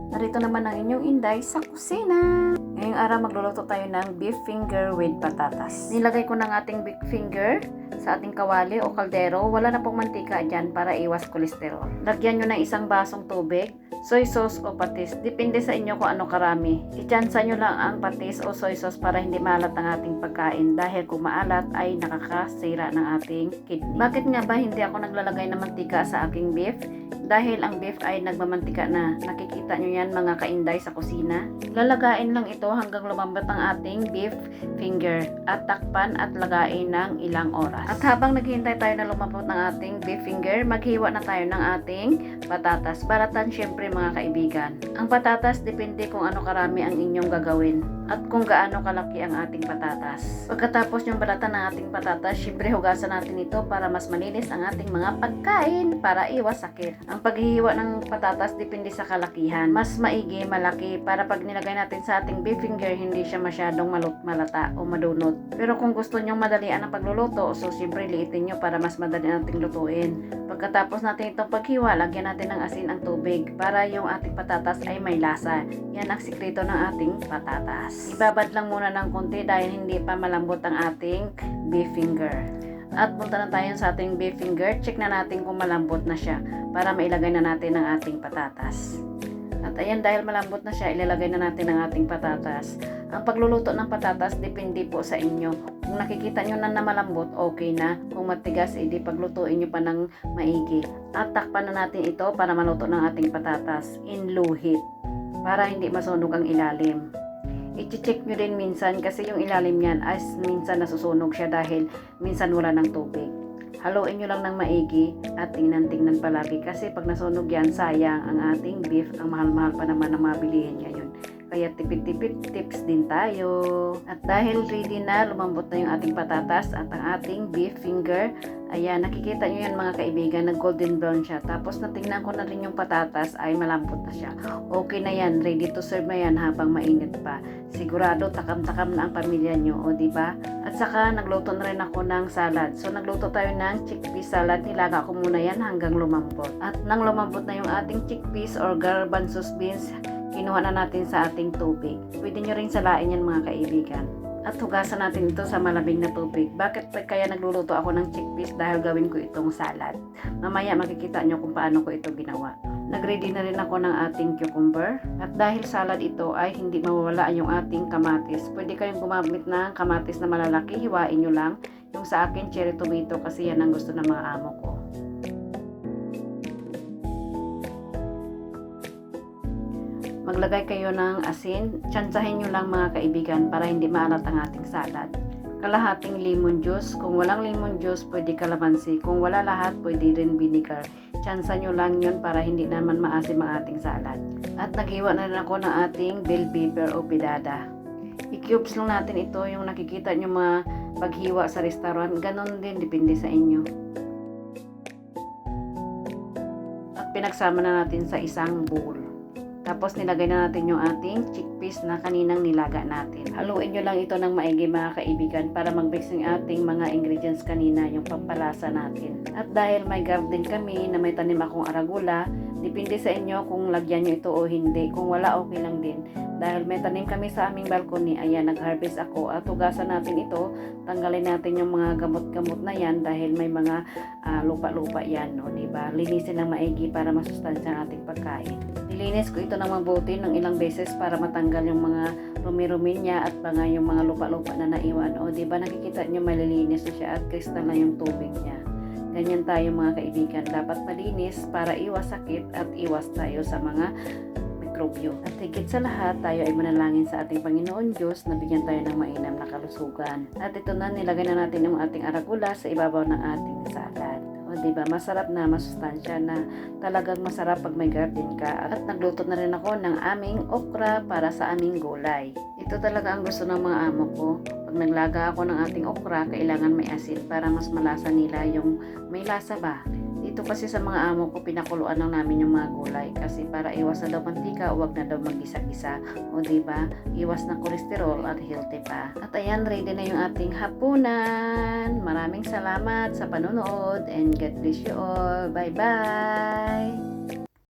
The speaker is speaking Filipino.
Narito naman ang inyong Inday sa kusina. Ngayong araw magluluto tayo ng beef finger with patatas. Nilagay ko ng ating beef finger sa ating kawali o kaldero. Wala na pong mantika dyan para iwas kolesterol. Lagyan nyo ng isang basong tubig, soy sauce o patis. Depende sa inyo kung ano karami. I-chansa nyo lang ang patis o soy sauce para hindi maalat ang ating pagkain. Dahil kung maalat ay nakakasira ng ating kidney. Bakit nga ba hindi ako naglalagay ng mantika sa aking beef? Dahil ang beef ay nagmamantika na. Nakikita nyo yan mga kainday sa kusina. Lalagain lang ito hanggang lumambot ang ating beef finger. At takpan at lagain ng ilang oras. At habang naghihintay tayo na lumambot ng ating beef finger, maghiwa na tayo ng ating patatas. Balatan syempre mga kaibigan. Ang patatas depende kung ano karami ang inyong gagawin. At kung gaano kalaki ang ating patatas. Pagkatapos yung balatan ng ating patatas, syempre hugasan natin ito para mas malinis ang ating mga pagkain para iwas sakit. Ang paghihiwa ng patatas depende sa kalakihan. Mas maigi, malaki para pag nilagay natin sa ating beef finger, hindi siya masyadong malata o madunot. Pero kung gusto nyong madalian ang pagluluto, so syempre liitin nyo para mas madali nating lutuin. Pagkatapos natin itong paghiwa, lagyan natin ng asin ang tubig para yung ating patatas ay may lasa. Yan ang sikreto ng ating patatas. Ibabad lang muna ng konti dahil hindi pa malambot ang ating beef finger. At punta na tayo sa ating beef finger. Check na natin kung malambot na siya para mailagay na natin ang ating patatas. At ayan, dahil malambot na siya, ilalagay na natin ang ating patatas. Ang pagluluto ng patatas depende po sa inyo. Kung nakikita nyo na malambot, okay na. Kung matigas, edi paglutuin nyo pa ng maigi. At takpan na natin ito para maluto ng ating patatas in low heat para hindi masunog ang ilalim. I-check nyo din minsan kasi yung ilalim niyan ay minsan nasusunog siya dahil minsan wala ng tubig. Haluin nyo lang ng maigi at tingnan palagi kasi pag nasunog yan, sayang ang ating beef. Ang mahal-mahal pa naman ang mabilihin ngayon. Kaya tipid-tipid tips din tayo. At dahil ready na, lumambot na yung ating patatas at ang ating beef finger. Ayan, nakikita nyo yan mga kaibigan, nag golden brown siya. Tapos natingnan ko na rin yung patatas ay malambot na siya. Okay na yan, ready to serve na yan habang mainit pa. Sigurado takam-takam na ang pamilya nyo, o diba? At saka nagluto na rin ako ng salad. So nagluto tayo ng chickpeas salad. Nilaga ko muna yan hanggang lumambot. At nang lumambot na yung ating chickpeas or garbanzos beans, kinuha na natin sa ating tubig. Pwede nyo rin salain yan mga kaibigan. At hugasan natin ito sa malamig na tubig. Bakit kaya nagluluto ako ng chickpeas? Dahil gawin ko itong salad. Mamaya makikita nyo kung paano ko ito ginawa. Nagready na rin ako ng ating cucumber. At dahil salad ito ay hindi mawawala yung ating kamatis. Pwede kayong gumamit ng kamatis na malalaki. Hiwain nyo lang. Yung sa akin cherry tomato kasi yan ang gusto ng mga amo ko. Maglagay kayo ng asin. Tsansahin nyo lang mga kaibigan para hindi maalat ang ating salad. Kalahating lemon juice. Kung walang lemon juice, pwede kalamansi. Kung wala lahat, pwede rin vinegar. Tsansa nyo lang yun para hindi naman maasim ang ating salad. At naghiwa na rin ako ng ating bell pepper o pidada. I-cubes lang natin ito yung nakikita nyo mga paghiwa sa restaurant. Ganon din, depende sa inyo. At pinagsama na natin sa isang bowl. Tapos nilagay na natin yung ating chickpeas na kaninang nilaga natin. Haluin nyo lang ito ng maigi mga kaibigan para mag-mix ng ating mga ingredients kanina, yung pampalasa natin. At dahil may garden kami na may tanim akong arugula, depende sa inyo kung lagyan nyo ito o hindi. Kung wala, okay lang din. Dahil may tanim kami sa aming balcony, ayan, nag-harvest ako at hugasan natin ito. Tanggalin natin yung mga gamot-gamot na yan dahil may mga lupa-lupa yan, no? Diba? Linisin ng maigi para masustansya ang ating pagkain. Nilinis ko ito ng mabuti ng ilang beses para matanggal yung mga rumi-rumi niya at yung mga lupa-lupa na naiwan. O diba nakikita nyo malilinis na siya at kristal na yung tubig niya. Ganyan tayo mga kaibigan. Dapat malinis para iwas sakit at iwas tayo sa mga mikrobyo. At higit sa lahat, tayo ay manalangin sa ating Panginoon Diyos na bigyan tayo ng mainam na kalusugan. At ito na, nilagay na natin yung ating arugula sa ibabaw ng ating salad. O diba, masarap na, masustansya na. Talagang masarap pag may garden ka. At nagluto na rin ako ng aming okra para sa aming gulay. Ito talaga ang gusto ng mga amo ko. Pag naglaga ako ng ating okra, kailangan may asin para mas malasa nila yung may lasa ba. Dito kasi sa mga amo ko, pinakuluan lang namin yung mga gulay kasi para iwas na daw mantika, huwag na daw mag-gisa-gisa. O diba, iwas na kolesterol at healthy pa. At ayan, ready na yung ating hapunan. Maraming salamat sa panonood and God bless you all. Bye-bye!